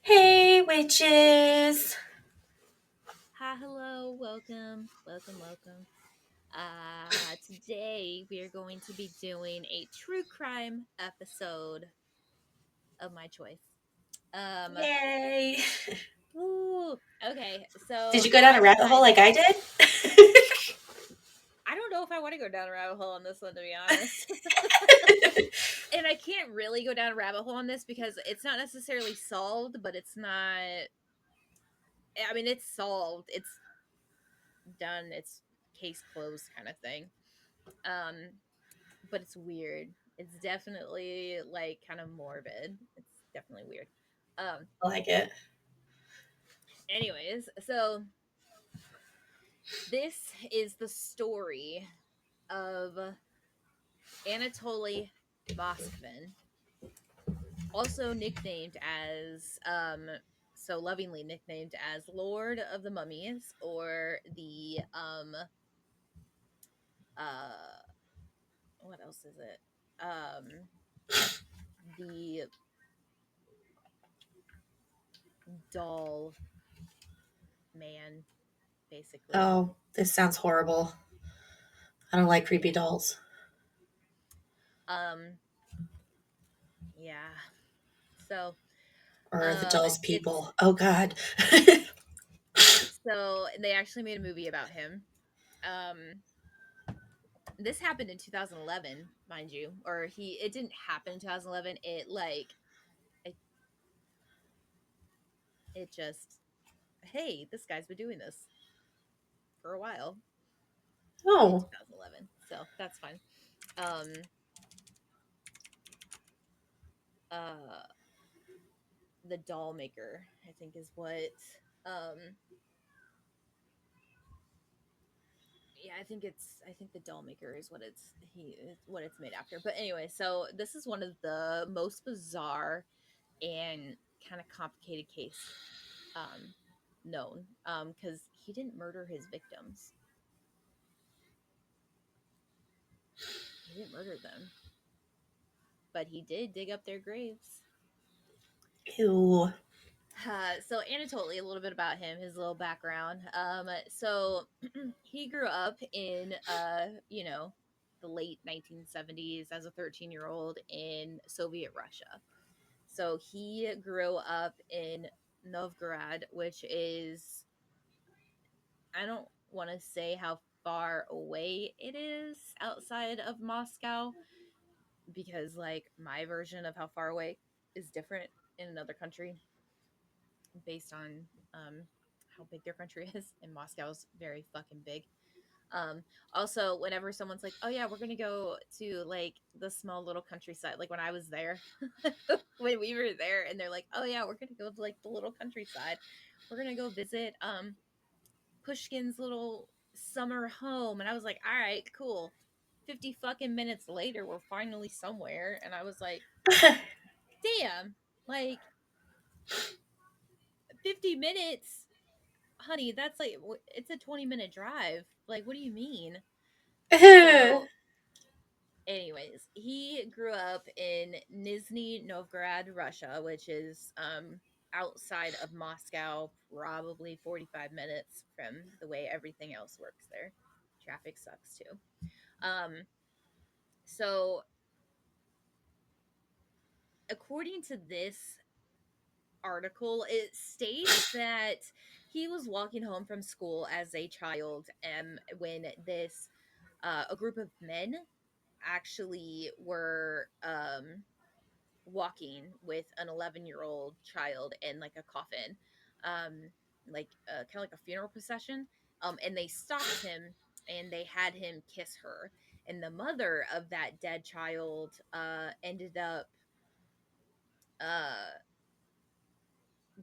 Hey, witches! Hi, hello, welcome. Today we are going to be doing a true crime episode of my choice. Um, Yay! okay, so Did you go down a I rabbit hole like decided I did? I don't know if I want to go down a rabbit hole on this one, to be honest. And I can't really go down a rabbit hole on this because it's not necessarily solved, but it's not. I mean, it's solved. It's done. It's case closed, kind of thing. Um, but it's weird. It's definitely like kind of morbid. It's definitely weird. Um I like it. anyways, so this is the story of Anatoly Moskvin, also nicknamed as so lovingly nicknamed as Lord of the Mummies, or the uh what else is it? The doll man, basically. Oh, this sounds horrible. I don't like creepy Yeah. dolls. Um yeah. So, Or the dolls it's people. Oh, God. so they actually made a movie about him. Um, this happened in 2011, mind you, or he it didn't happen in 2011. It it just hey, this guy's been doing this for a while in Oh, 2011, so that's fine. Um, uh, the doll maker, I think, is what. Um, yeah, I think the doll maker is what it's made after. But anyway, so this is one of the most bizarre and kind of complicated case um known, because he didn't murder his victims. He didn't murder them, but he did dig up their graves. ew. So Anatoly, a little bit about him, his little background. So he grew up in the late 1970s as a 13-year-old in Soviet Russia. So he grew up in Novgorod, which is, I don't want to say how far away it is outside of Moscow, because like my version of how far away is different in another country based on how big their country is, and Moscow's very fucking big. Um, Also, whenever someone's like, "Oh yeah, we're gonna go to like the small little countryside," like when I was there, when we were there, and they're like, "Oh yeah, we're gonna go to like the little countryside. We're gonna go visit Pushkin's little summer home," and I was like, "All right, cool." 50 fucking minutes later, we're finally somewhere, and I was like, "Damn, like 50 minutes, honey, that's like it's a 20-minute drive. Like, what do you mean?" So, anyways, he grew up in Nizhny Novgorod, Russia, which is outside of Moscow, probably 45 minutes from the way everything else works there. Traffic sucks too. Um, so according to this article, it states that he was walking home from school as a child, when this a group of men actually were walking with an 11-year-old child in like a coffin, um, like kind of like a funeral procession, and they stopped him and they had him kiss her, and the mother of that dead child ended up uh,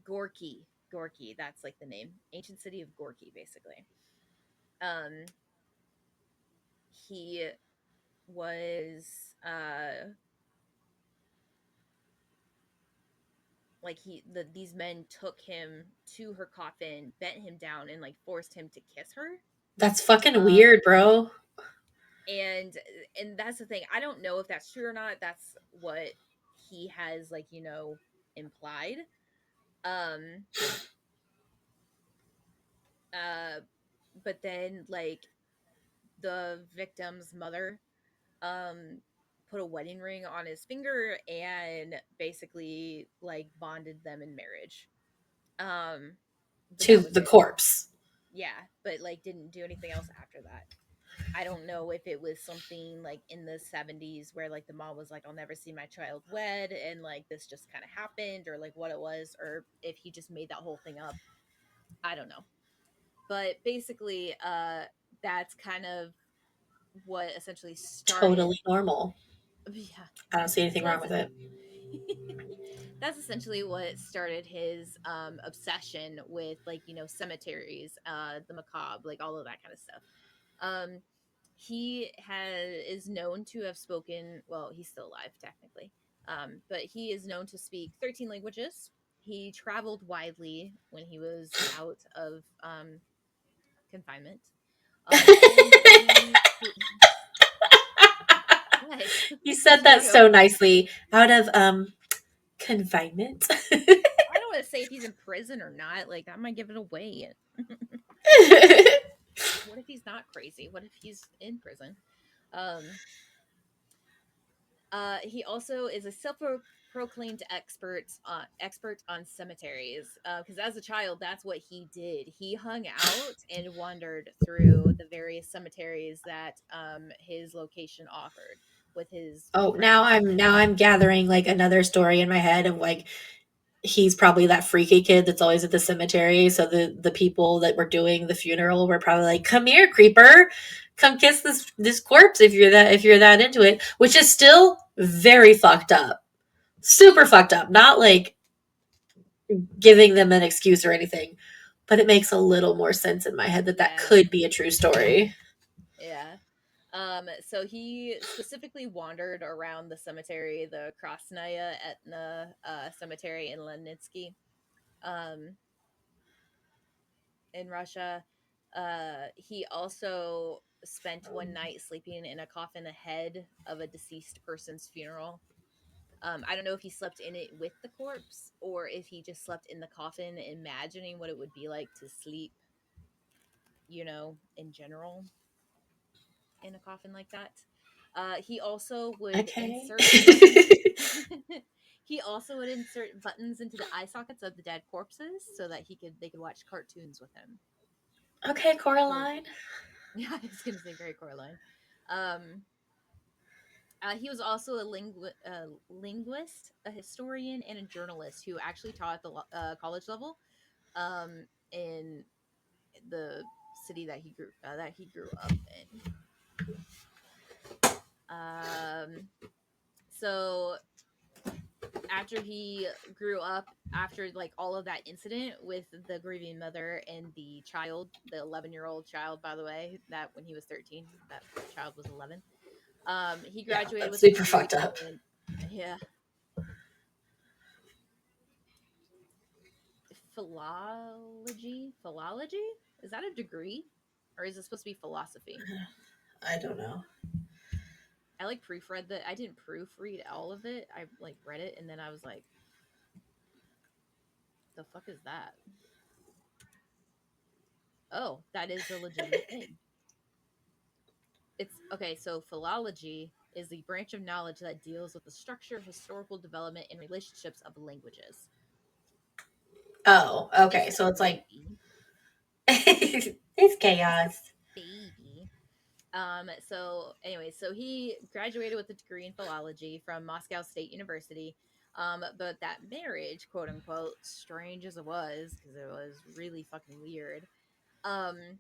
Gorky. That's like the name, ancient city of Gorky, basically. Um, he was like these men took him to her coffin, bent him down, and like forced him to kiss her. That's fucking Um, weird, bro. and and that's the thing. I don't know if that's true or not. That's what he has, like, implied. Um, uh, but then like the victim's mother um put a wedding ring on his finger and basically like bonded them in marriage. Um, but To that was the it. corpse. Yeah, but like didn't do anything else after that. I don't know if it was something like in the 70s where like the mom was like, I'll never see my child wed, and like this just kind of happened, or like what it was, or if he just made that whole thing up. I don't know. But basically, that's kind of what essentially started. Totally normal. Yeah. I don't see anything So wrong that's with it. that's essentially what started his obsession with like cemeteries, the macabre, like all of that kind of stuff. Um, he is known to have spoken. Well, he's still alive technically, but he is known to speak 13 languages. He traveled widely when he was out of confinement, and he what? You What's said that true? so nicely. Out of confinement. I don't want to say if he's in prison or not. Like that might give it away. What if he's not crazy? What if he's in prison? Um, he also is a self-proclaimed expert on cemeteries. Because as a child, that's what he did. He hung out and wandered through the various cemeteries that his location offered with his Oh, friends. now I'm gathering like another story in my head of like he's probably that freaky kid that's always at the cemetery. So the people that were doing the funeral were probably like, "Come here, creeper, come kiss this corpse if you're that into it," which is still very fucked up, super fucked up. Not like giving them an excuse or anything, but it makes a little more sense in my head that that Yeah, could be a true story. yeah. So he specifically wandered around the cemetery, the Krasnaya Etna cemetery in Lenitsky, um, in Russia. He also spent one night sleeping in a coffin ahead of a deceased person's funeral. I don't know if he slept in it with the corpse or if he just slept in the coffin, imagining what it would be like to sleep, in general in a coffin like that. He also would Okay. insert buttons. He also would insert buttons into the eye sockets of the dead corpses so that they could watch cartoons with him. Okay, So Coraline. yeah, I was gonna say very Coraline. Um, he was also a linguist, a historian, and a journalist who actually taught at the college level in the city that he grew up in. So after he grew up, after like all of that incident with the grieving mother and the child, the 11-year-old child, by the way, that when he was 13, that child was 11. He Yeah, graduated that's with a super degree fucked up. in, yeah, philology. Is that a degree, or is it supposed to be philosophy? I don't know. I like proofread that. I didn't proofread all of it. I like read it and then I was like, the fuck is that? Oh, that is a legitimate thing. It's okay. So philology is the branch of knowledge that deals with the structure, historical development, and relationships of languages. Oh, It's okay. a So it's like baby. it's It's a chaos. baby. So anyway, so he graduated with a degree in philology from Moscow State University. But that marriage, quote unquote, strange as it was, because it was really fucking weird. Um,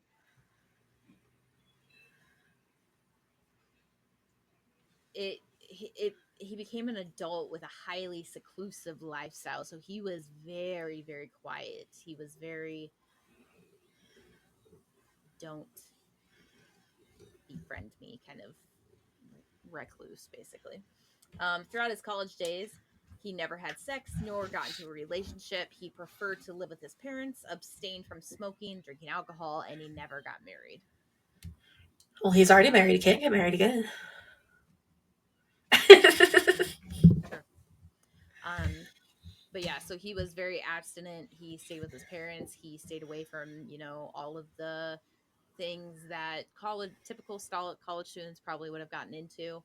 he became an adult with a highly seclusive lifestyle. So he was very, very quiet. He was very don't befriend me kind of recluse, basically. Throughout his college days, he never had sex nor got into a relationship. He preferred to live with his parents, abstained from smoking, drinking alcohol, and he never got married. Well, he's already married. Um, He can't get married again. sure. Um, But yeah, so he was very abstinent. He stayed with his parents. He stayed away from, all of the things that typical college students probably would have gotten into.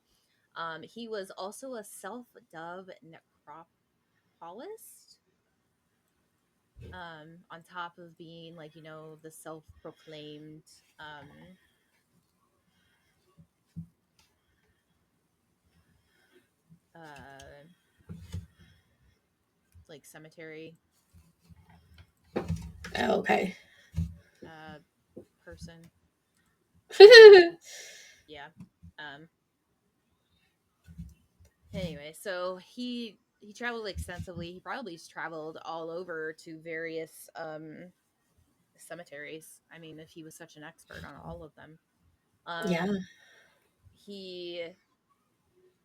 He was also a self-dubbed necropolist. On top of being like, the self-proclaimed um, uh, like cemetery Oh, okay. uh, person. Yeah. Um, anyway, so he traveled extensively. He probably traveled all over to various cemeteries. I mean, if he was such an expert on all of them. Yeah. He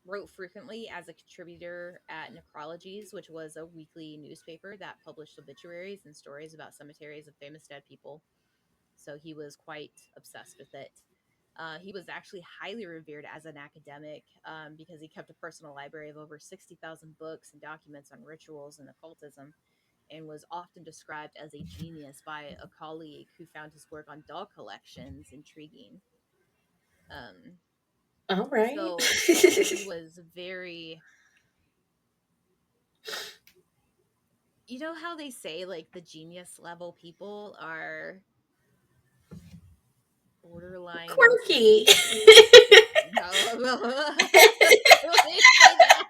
wrote frequently as a contributor at Necrologies, which was a weekly newspaper that published obituaries and stories about cemeteries of famous dead people. So he was quite obsessed with it. He was actually highly revered as an academic because he kept a personal library of over 60,000 books and documents on rituals and occultism, and was often described as a genius by a colleague who found his work on doll collections intriguing. Um, All right. so he was very, how they say like the genius level people are borderline Quirky. no, when they say that,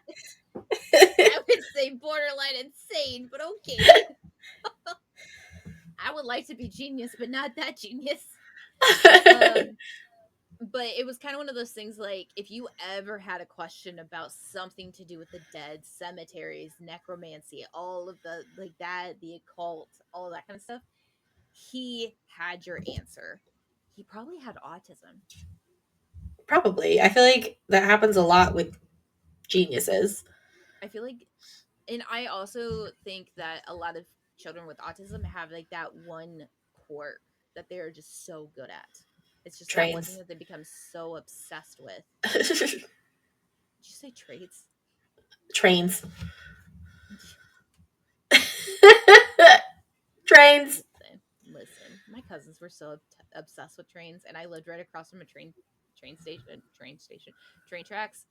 I would say borderline insane, but okay. I would like to be genius, but not that genius. Um, but it was kind of one of those things like if you ever had a question about something to do with the dead, cemeteries, necromancy, all of the like that, the occult, all that kind of stuff, he had your answer. He probably had autism. Probably. I feel like that happens a lot with geniuses. I feel like, and I also think that a lot of children with autism have like that one quirk that they are just so good at. It's just that one thing Trains. that they become so obsessed with. Did you say traits? Trains. Trains. Listen. My cousins were so obsessed with trains, and I lived right across from a train tracks.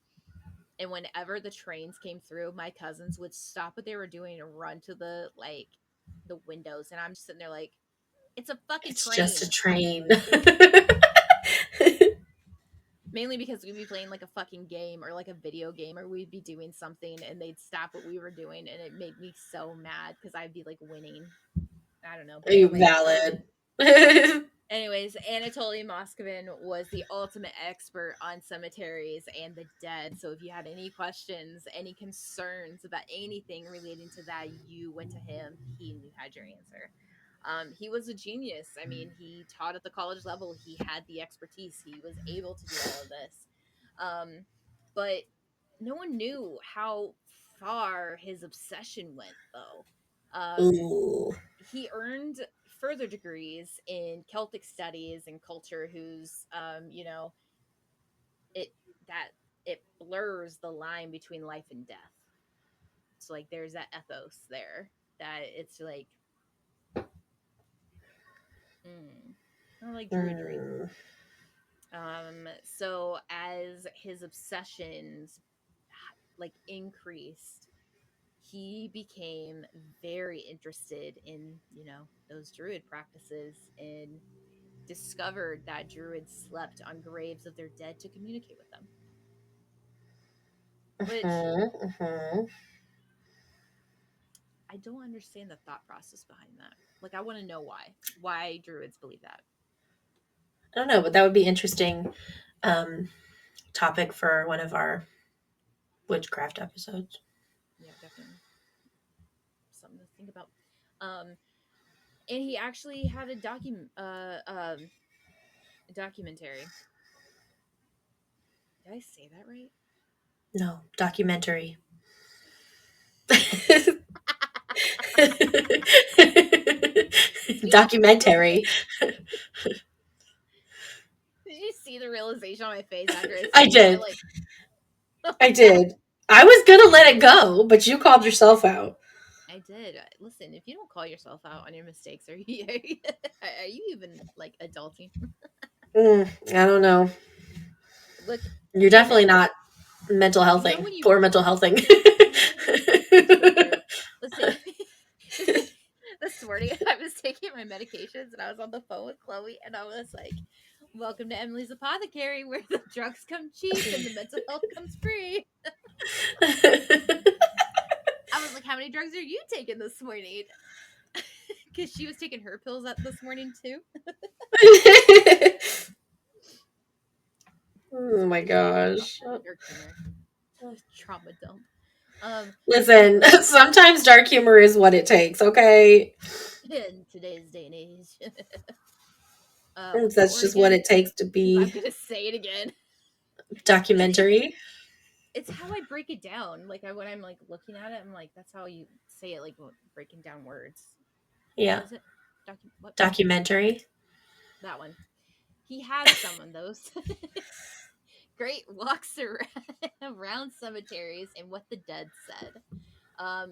And whenever the trains came through, my cousins would stop what they were doing and run to the windows, and I'm just sitting there like, it's a fucking It's just train. a train. Mainly because we'd be playing like a fucking game or like a video game, or we'd be doing something and they'd stop what we were doing, and it made me so mad because I'd be like winning. I don't know. But anyways, Valid. anyways, Anatoly Moskvin was the ultimate expert on cemeteries and the dead. So if you had any questions, any concerns about anything relating to that, you went to him. He had your answer. He was a genius. I mean, he taught at the college level. He had the expertise. He was able to do all of this. But no one knew how far his obsession went, though. Ooh. He earned further degrees in Celtic studies and culture, whose it that it blurs the line between life and death. So like there's that ethos there that it's like kind of like druidry. Mm. So as his obsessions like increased, he became very interested in those druid practices and discovered that druids slept on graves of their dead to communicate with them. Which I don't understand the thought process behind that. Like, I want to know why. Why druids believe that. I don't know, but that would be interesting topic for one of our witchcraft episodes. Yeah, definitely. Something to think about. And he actually had a documentary. Did I say that right? No, documentary. Documentary. Did you see the realization on my face after I I said that? did. Like, I did. I was gonna let it go, but you called yourself out. I did. Listen, if you don't call yourself out on your mistakes, are you even like adulting? I don't know. Look, You're in definitely not mental you know healthing. when you Poor mental healthing. true. Listen, this this morning I was taking my medications and I was on the phone with Chloe and I was like, "Welcome to Emily's Apothecary, where the drugs come cheap and the mental health comes free." I was like, "How many drugs are you taking this morning?" Because she was taking her pills this morning too. Oh my Oh, gosh. dark humor, trauma dump. Um, Listen, sometimes dark humor is what it takes, okay? in today's day and age, what's that That's word just what again? it takes to I'm be gonna say it again. documentary. It's how I break it down. Like when I'm like looking at it, I'm like, that's how you say it. Like breaking down words. Yeah, What is it? What? documentary. That one. He had some of those great walks around cemeteries and what the dead said.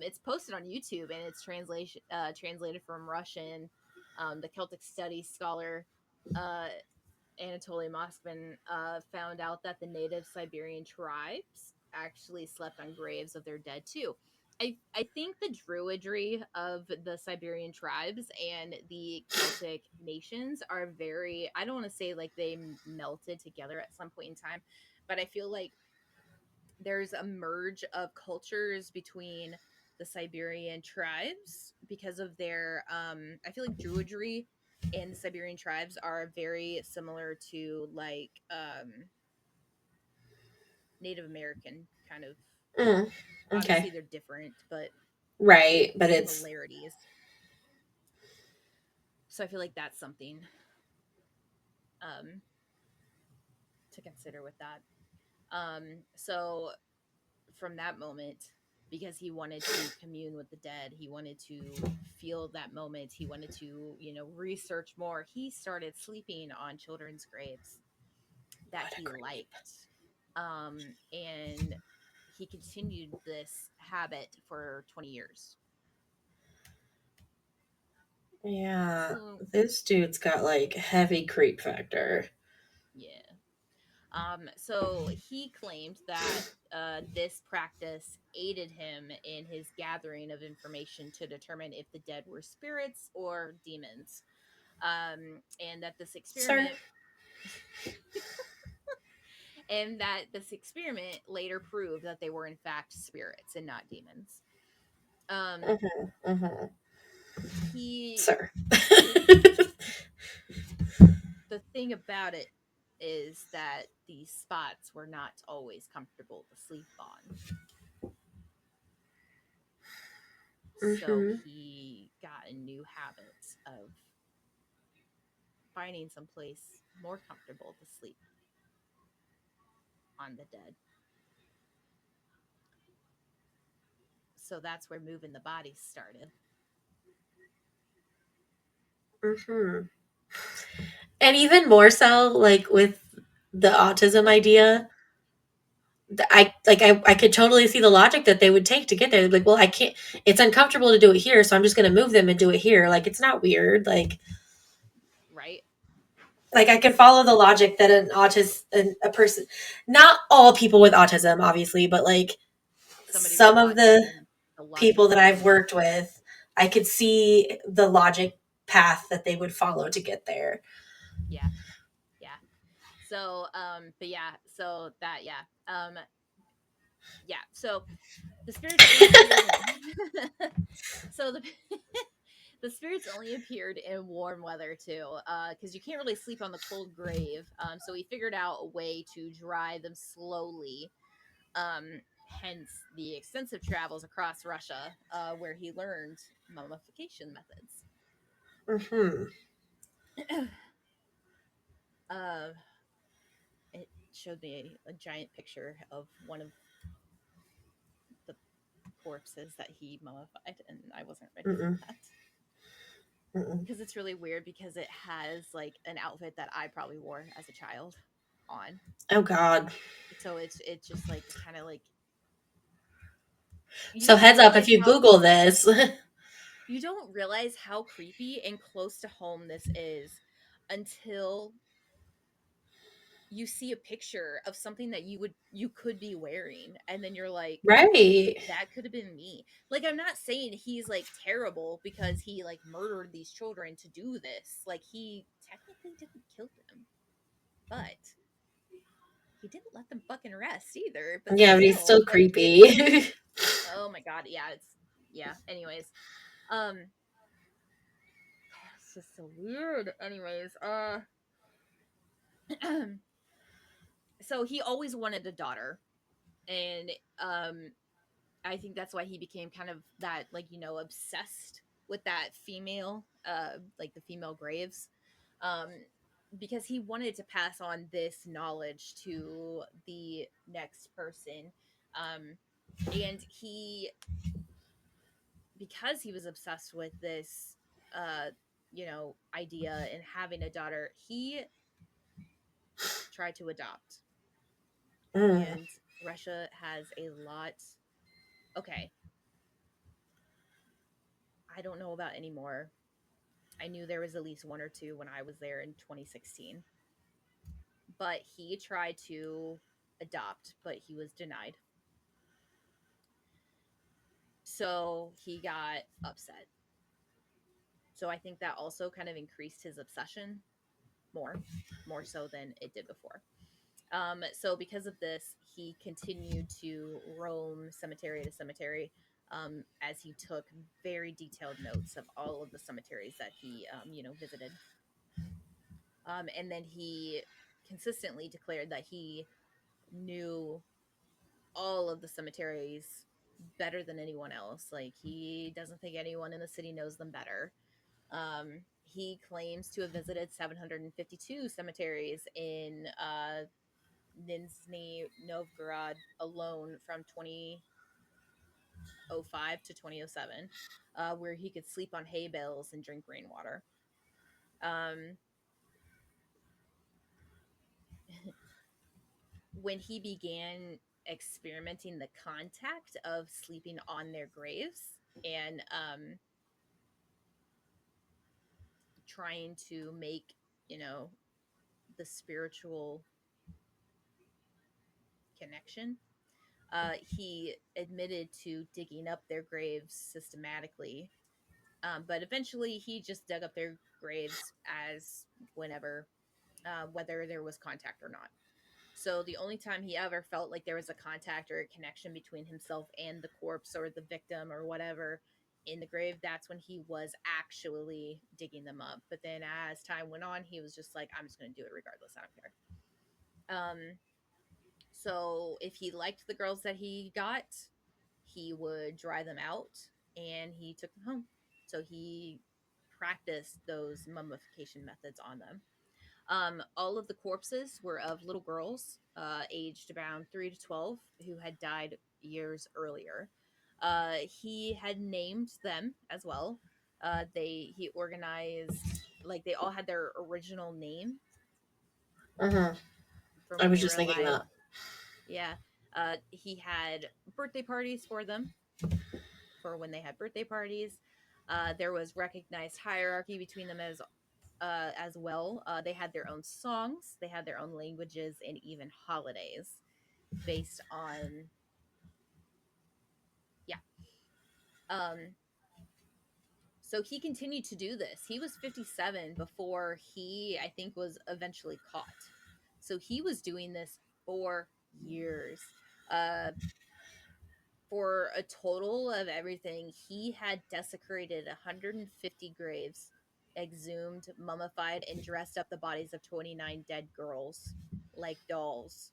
It's posted on YouTube and it's translated from Russian. The Celtic studies scholar uh, Anatoly Moskvin found out that the native Siberian tribes actually slept on graves of their dead too. I think the druidry of the Siberian tribes and the Celtic nations are very, I don't want to say like they melted together at some point in time, but I feel like there's a merge of cultures between the Siberian tribes because of their I feel like druidry and the Siberian tribes are very similar to like Native American kind of, Mm, obviously okay. they're different, but Right, but it's similarities. So I feel like that's something um to consider with that. So from that moment, because he wanted to commune with the dead, he wanted to feel that moment, he wanted to, research more, he started sleeping on children's graves that what a he creep. liked. And he continued this habit for 20 years. Yeah, So this dude's got like heavy creep factor. yeah. So he claimed that this practice aided him in his gathering of information to determine if the dead were spirits or demons. And that this Sir. experiment later proved that they were in fact spirits and not demons. Um, Mm-hmm. he Sir. the thing about it is that these spots were not always comfortable to sleep on. So Mm-hmm. he got a new habit of finding some place more comfortable to sleep on the dead. So that's where moving the bodies started. Mm-hmm. And even more so, like with the autism idea, I could totally see the logic that they would take to get there. They'd be like, well, I can't. It's uncomfortable to do it here, so I'm just going to move them and do it here. Like it's not weird. Right? Like I can follow the logic that a person, not all people with autism, obviously, but like Somebody with some of the autism, the logic people that makes I've sense. worked with, I could see the logic path that they would follow to get there. Yeah. Yeah. So, but yeah, so that, yeah. Yeah. So the spirits only appeared in so the spirits only appeared in warm weather too, because you can't really sleep on the cold grave. So he figured out a way to dry them slowly. Hence the extensive travels across Russia, where he learned mummification methods. Mm-hmm. uh, it showed me a giant picture of one of the corpses that he mummified, and I wasn't ready for Mm-mm. that Mm-mm. because it's really weird because it has like an outfit that I probably wore as a child on. Oh God. So it's just like kind of like You So don't heads up if realize you how Google this. you don't realize how creepy and close to home this is until you see a picture of something that you could be wearing, and then you're like, Right. that could have been me. Like, I'm not saying he's like terrible because he like murdered these children to do this. Like, he technically didn't kill them, but he didn't let them fucking rest either. But Yeah, but he's still, still like, creepy. oh my god, yeah, it's yeah. Anyways, um, it's just so weird. Anyways, so he always wanted a daughter, and I think that's why he became kind of that, like, obsessed with that female, like the female graves, um, because he wanted to pass on this knowledge to the next person, um, and because he was obsessed with this, idea and having a daughter, he tried to adopt, Mm. and Russia has a lot. Okay, I don't know about anymore. I knew there was at least one or two when I was there in 2016. But he tried to adopt, but he was denied. So he got upset. So I think that also kind of increased his obsession more, more so than it did before. So because of this, he continued to roam cemetery to cemetery, as he took very detailed notes of all of the cemeteries that he, visited. And then he consistently declared that he knew all of the cemeteries better than anyone else. Like, he doesn't think anyone in the city knows them better. He claims to have visited 752 cemeteries in Nizhny Novgorod alone from 2005 to 2007, where he could sleep on hay bales and drink rainwater. Um, when he began experimenting the contact of sleeping on their graves and trying to make, you know, the spiritual connection, he admitted to digging up their graves systematically. But eventually he just dug up their graves as whenever, whether there was contact or not. So the only time he ever felt like there was a contact or a connection between himself and the corpse or the victim or whatever in the grave, that's when he was actually digging them up. But then as time went on, he was just like, I'm just going to do it regardless. I don't care. So if he liked the girls that he got, he would dry them out and he took them home. So he practiced those mummification methods on them. All of the corpses were of little girls, aged around 3 to 12, who had died years earlier. He had named them as well. He organized, like, they all had their original name Hmm. from I when was they were just thinking alive. that. Yeah. He had birthday parties for them for when they had birthday parties. There was recognized hierarchy between them as well. They had their own songs, they had their own languages, and even holidays based on, yeah. Um, so he continued to do this. He was 57 before he, I think, was eventually caught. So he was doing this for years. Uh, for a total of everything, he had desecrated 150 graves, exhumed, mummified, and dressed up the bodies of 29 dead girls like dolls.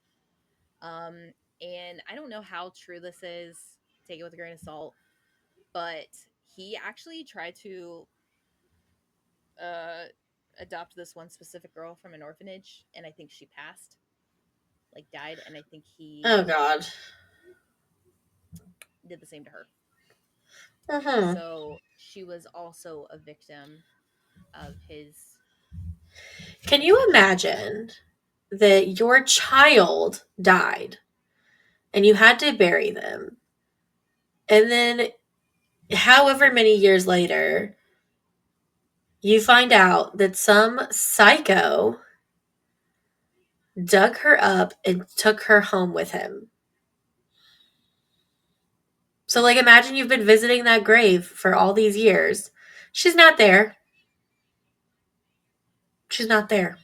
Um, and I don't know how true this is. Take it with a grain of salt. But he actually tried to uh, adopt this one specific girl from an orphanage, and I think she passed, like died, and I think Oh he God. did the same to her. Hmm. So she was also a victim of his Can you obsession. imagine that your child died and you had to bury them? And then, however many years later, you find out that some psycho dug her up and took her home with him. So, like, imagine you've been visiting that grave for all these years. She's not there. She's not there.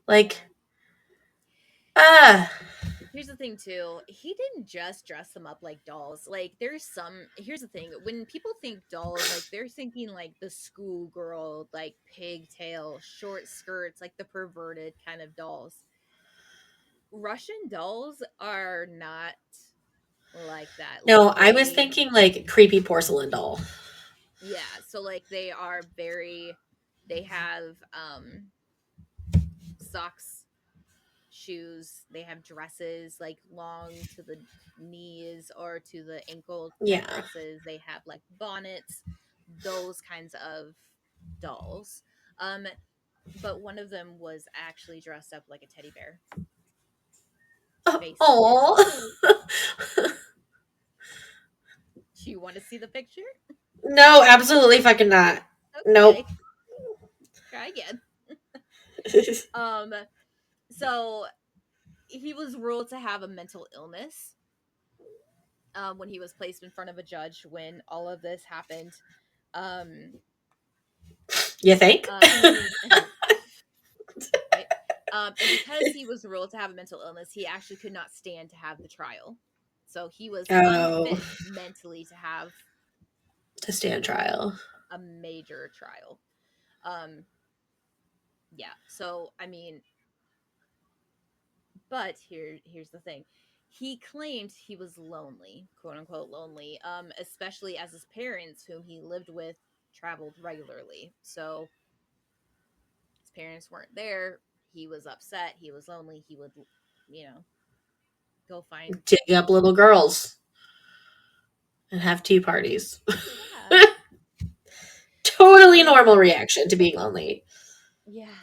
Like, ah, Here's the thing too. He didn't just dress them up like dolls. Like there's some here's the thing. When people think dolls, like they're thinking like the schoolgirl, like pigtail, short skirts, like the perverted kind of dolls. Russian dolls are not like that. no, Like I was they thinking like creepy porcelain doll. yeah, so like they are very they have socks, shoes, they have dresses like long to the knees or to the ankle type Yeah. dresses. They have like bonnets, those kinds of dolls. Um but one of them was actually dressed up like a teddy bear, face down. Oh. Do you want to see the picture? No, absolutely fucking not. Nope. Okay, try again. Um so he was ruled to have a mental illness when he was placed in front of a judge when all of this happened. Um, You think? he right, and because he was ruled to have a mental illness, he actually could not stand to have the trial. So he was Oh, unfit mentally to have to stand trial. a major trial. Um, yeah. So I mean, but here's the thing. He claimed he was lonely, quote unquote lonely, especially as his parents, whom he lived with, traveled regularly. So his parents weren't there. He was upset. He was lonely. He would, you know, go find. Dig up little girls and have tea parties. Yeah. Totally Um. normal reaction to being lonely. Yeah.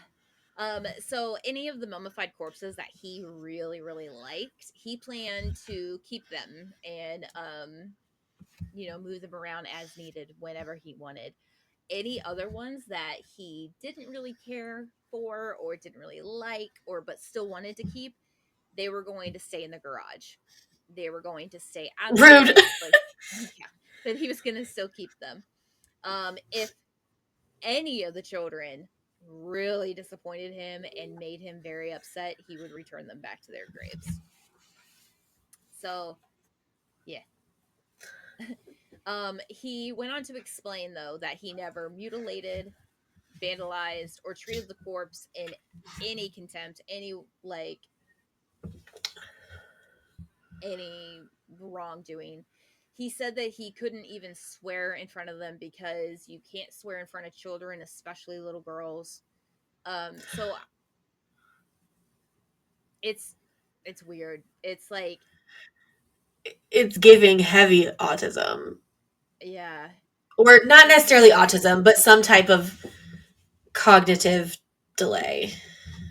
So any of the mummified corpses that he really, really liked, he planned to keep them and move them around as needed whenever he wanted. Any other ones that he didn't really care for or didn't really like or but still wanted to keep, they were going to stay in the garage. They were going to stay out of Rude. sight, but yeah, but he was going to still keep them. If any of the children really disappointed him and made him very upset, he would return them back to their graves. So, yeah. He went on to explain though that he never mutilated, vandalized, or treated the corpse in any contempt, any wrongdoing. He said that he couldn't even swear in front of them because you can't swear in front of children, especially little girls. So it's it's weird. It's like, It's giving heavy autism. yeah, Or not it's necessarily autism, but some type of cognitive delay.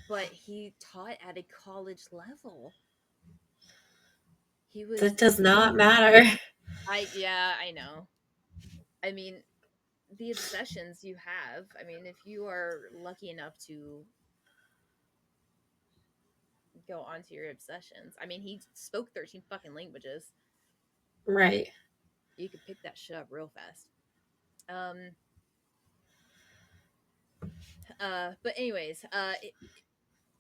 but he taught at a college level. He That was does not he matter. I yeah, I know. I mean, the obsessions you have. I mean, if you are lucky enough to go onto your obsessions. I mean, he spoke 13 fucking languages. Right. You could pick that shit up real fast. Um but anyways,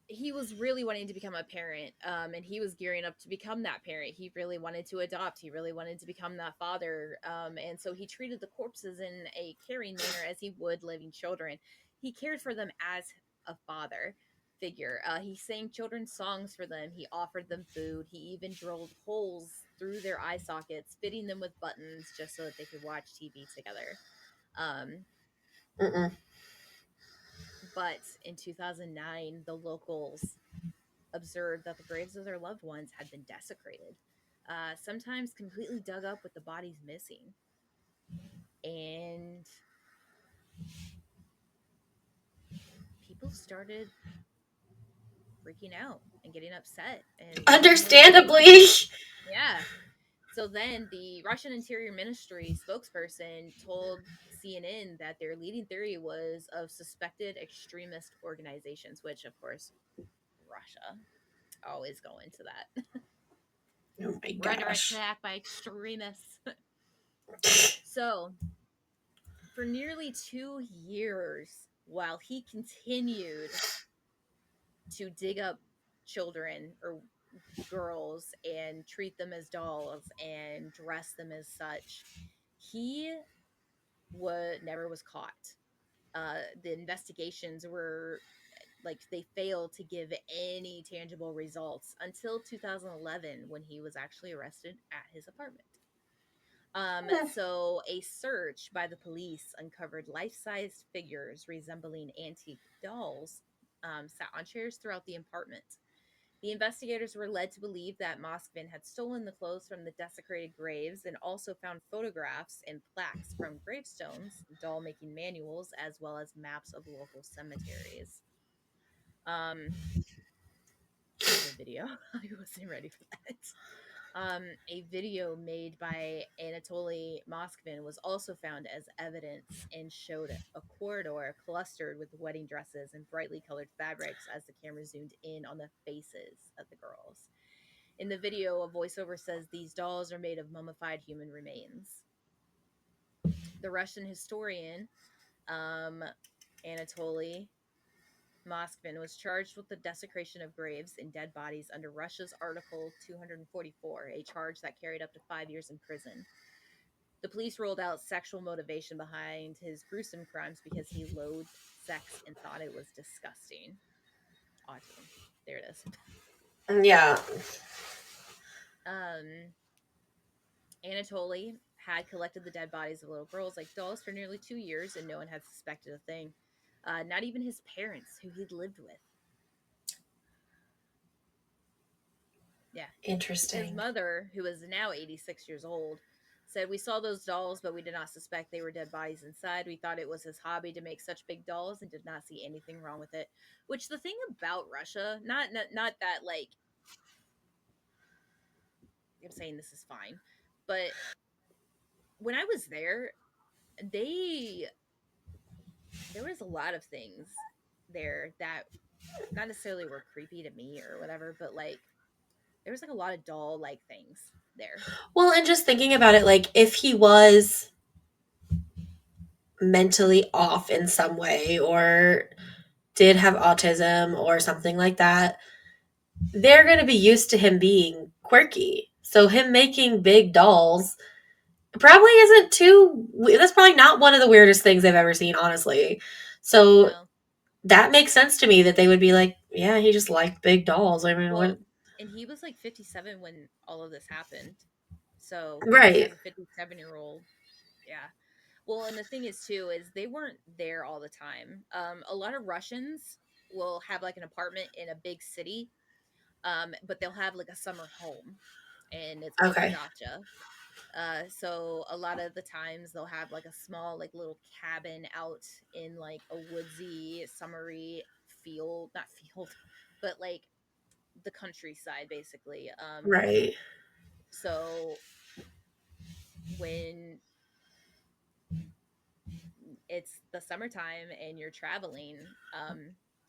he was really wanting to become a parent, and he was gearing up to become that parent. He really wanted to adopt, he really wanted to become that father, and so he treated the corpses in a caring manner as he would living children. He cared for them as a father figure. He sang children's songs for them, he offered them food, he even drilled holes through their eye sockets, fitting them with buttons just so that they could watch TV together. um, Mm-mm. but in 2009 the locals observed that the graves of their loved ones had been desecrated, sometimes completely dug up with the bodies missing. And people started freaking out and getting upset and wanting to leave. Understandably. Yeah. So then the Russian Interior Ministry spokesperson told CNN that their leading theory was of suspected extremist organizations, which, of course, Russia always go into that. Oh my We're under gosh. attack by extremists. So, for nearly 2 years, while he continued to dig up children or girls and treat them as dolls and dress them as such, he never was caught. The investigations were like they failed to give any tangible results until 2011 when he was actually arrested at his apartment. So a search by the police uncovered life-sized figures resembling antique dolls sat on chairs throughout the apartment. The investigators were led to believe that Moskvin had stolen the clothes from the desecrated graves and also found photographs and plaques from gravestones, doll making manuals, as well as maps of local cemeteries. Um, I have a video. I wasn't ready for that. A video made by Anatoly Moskvin was also found as evidence and showed a corridor clustered with wedding dresses and brightly colored fabrics as the camera zoomed in on the faces of the girls. In the video, a voiceover says these dolls are made of mummified human remains. The Russian historian um, Anatoly Moskvin was charged with the desecration of graves and dead bodies under Russia's Article 244, a charge that carried up to 5 years in prison. The police ruled out sexual motivation behind his gruesome crimes because he loathed sex and thought it was disgusting. Autism. There it is. Yeah. Um, Anatoly had collected the dead bodies of little girls like dolls for nearly 2 years, and no one had suspected a thing. Not even his parents, who he'd lived with. Yeah. His Interesting. mother, who is now 86 years old, said, "We saw those dolls, but we did not suspect they were dead bodies inside. We thought it was his hobby to make such big dolls and did not see anything wrong with it." Which the thing about Russia, not that like I'm saying this is fine, but when I was there, they there was a lot of things there that not necessarily were creepy to me or whatever, but like there was like a lot of doll like things there. Well, and just thinking about it, like if he was mentally off in some way or did have autism or something like that, they're going to be used to him being quirky. So him making big dolls probably isn't too that's probably not one of the weirdest things I've ever seen, honestly. So No. that makes sense to me that they would be like, yeah, he just liked big dolls. I mean, Well, what? and he was like 57 when all of this happened. So, Right. as a 57-year-old, yeah. Well, and the thing is too is they weren't there all the time. A lot of Russians will have like an apartment in a big city, but they'll have like a summer home, and it's called a Okay. dacha. So a lot of the times they'll have like a small like little cabin out in like a woodsy, summery field, not field, but like the countryside basically. Right. So when it's the summertime and you're traveling,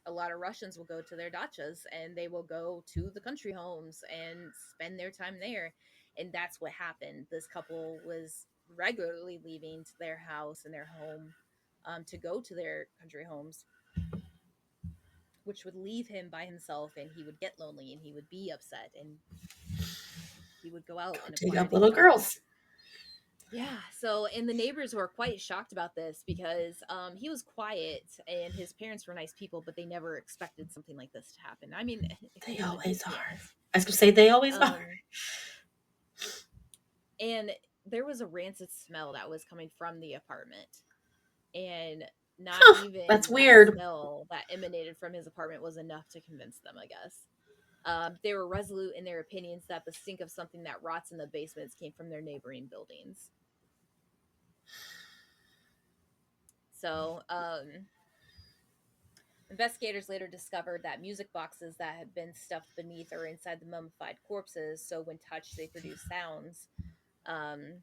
a lot of Russians will go to their dachas and they will go to the country homes and spend their time there. And that's what happened. This couple was regularly leaving to their house and their home to go to their country homes, which would leave him by himself and he would get lonely and he would be upset and he would go Go out and dig acquire up these little dolls. girls. Yeah, so and the neighbors were quite shocked about this because he was quiet and his parents were nice people, but they never expected something like this to happen. I mean, who They would, always to be are. honest? I was gonna say they always are. Um, and there was a rancid smell that was coming from the apartment, and not Huh. That's even that weird. smell that emanated from his apartment was enough to convince them, I guess. They were resolute in their opinions that the stink of something that rots in the basements came from their neighboring buildings. So, Investigators later discovered that music boxes that had been stuffed beneath or inside the mummified corpses, so when touched, they produced sounds.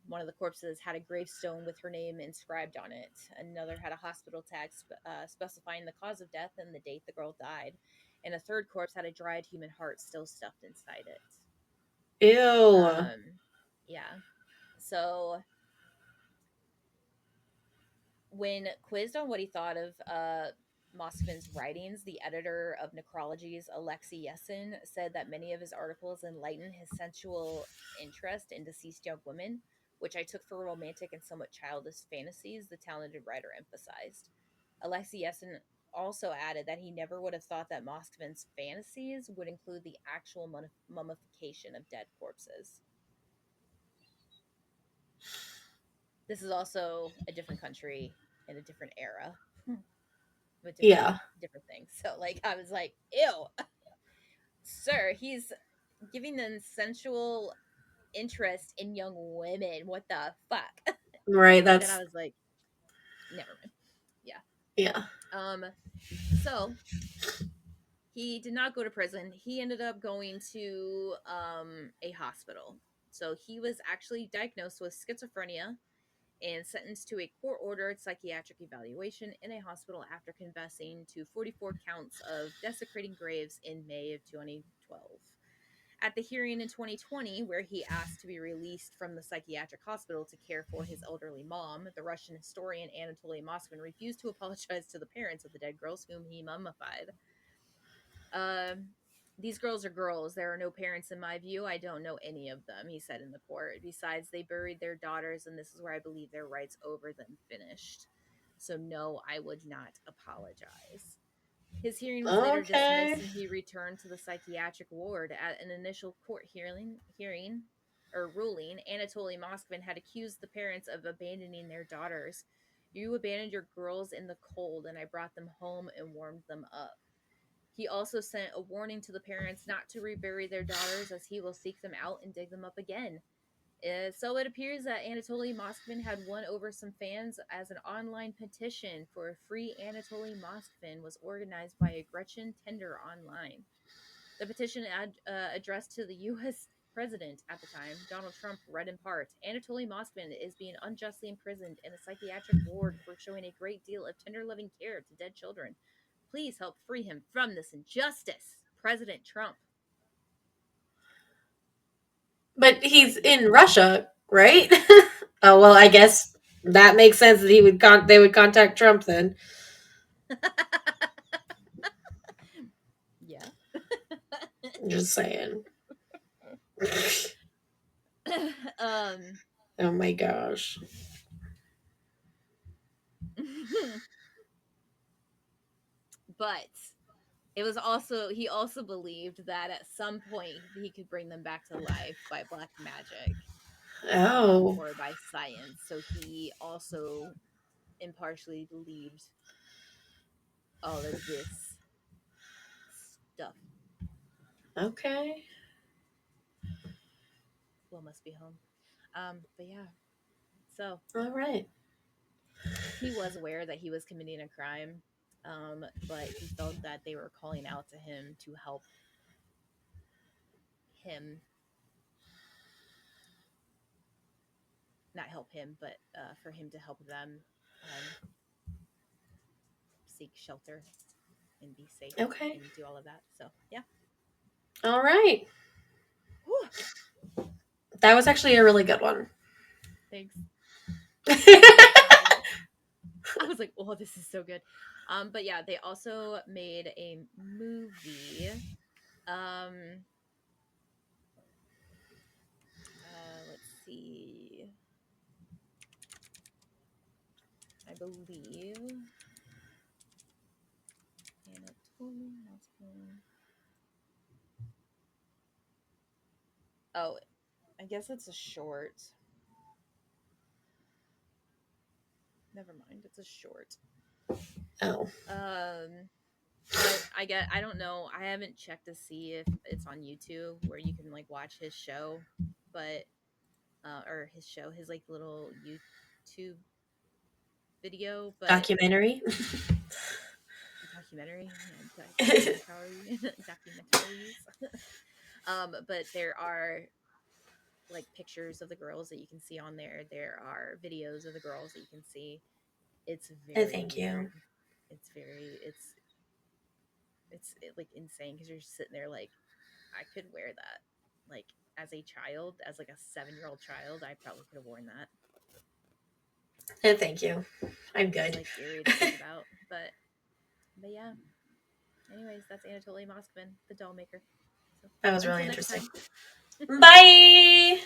One of the corpses had a gravestone with her name inscribed on it. Another had a hospital tag specifying the cause of death and the date the girl died. And a third corpse had a dried human heart still stuffed inside it. Ew. Um, yeah. So when quizzed on what he thought of Moskvin's writings, the editor of Necrologies, Alexei Yesin, said that many of his articles enlighten his sensual interest in deceased young women, which I took for romantic and somewhat childish fantasies, the talented writer emphasized. Alexei Yesin also added that he never would have thought that Moskvin's fantasies would include the actual mummification of dead corpses. This is also a different country in a different era with Yeah. different things. So like I was like, ew, sir, he's giving them sensual interest in young women. What the fuck? Right. But then I That's was like, never mind. Yeah. yeah. So he did not go to prison. He ended up going to a hospital. So he was actually diagnosed with schizophrenia and sentenced to a court ordered psychiatric evaluation in a hospital after confessing to 44 counts of desecrating graves in May of 2012. At the hearing in 2020, where he asked to be released from the psychiatric hospital to care for his elderly mom, the Russian historian Anatoly Moskvin refused to apologize to the parents of the dead girls whom he mummified. Um, these girls are girls. There are no parents in my view. I don't know any of them, he said in the court. Besides, they buried their daughters, and this is where I believe their rights over them finished. So, no, I would not apologize. His hearing was later dismissed Okay. and he returned to the psychiatric ward. At an initial court hearing or ruling, Anatoly Moskvin had accused the parents of abandoning their daughters. You abandoned your girls in the cold, and I brought them home and warmed them up. He also sent a warning to the parents not to rebury their daughters, as he will seek them out and dig them up again. So it appears that Anatoly Moskvin had won over some fans as an online petition for a free Anatoly Moskvin was organized by a Gretchen Tender online. The petition addressed to the U.S. president at the time, Donald Trump, read in part, Anatoly Moskvin is being unjustly imprisoned in a psychiatric ward for showing a great deal of tender loving care to dead children. Please help free him from this injustice. President Trump. But But he's he in Russia, right? Oh well, I guess that makes sense that he would they would contact Trump then. yeah. Just saying. um Oh my gosh. but it was also he also believed that at some point he could bring them back to life by black magic, Oh. or by science. So he also impartially believed all of this stuff. Okay. Will must be home. But yeah, so All right. he was aware that he was committing a crime, but he felt that they were calling out to him to help him, not help him, but for him to help them seek shelter and be safe Okay. and do all of that. So yeah. All right. Whew, That was actually a really good one. thanks. I was like, oh, this is so good. But yeah, they also made a movie. Let's see. I believe Anatoly Moskvin. Oh, I guess it's a short. Never mind, it's a short. Oh. But I don't know. I haven't checked to see if it's on YouTube where you can like watch his show, but or his like little YouTube video, but Documentary. documentary, documentaries. But there are like pictures of the girls that you can see on there. There are videos of the girls that you can see. It's very Thank you. weird. It's very like insane because you're sitting there like I could wear that. Like as a child, as like a 7-year-old child, I probably could have worn that. Thank you. I'm It's good. like eerie to think about, but yeah. Anyways, that's Anatoly Moskvin, the doll maker. So That was really until next interesting. time. Bye.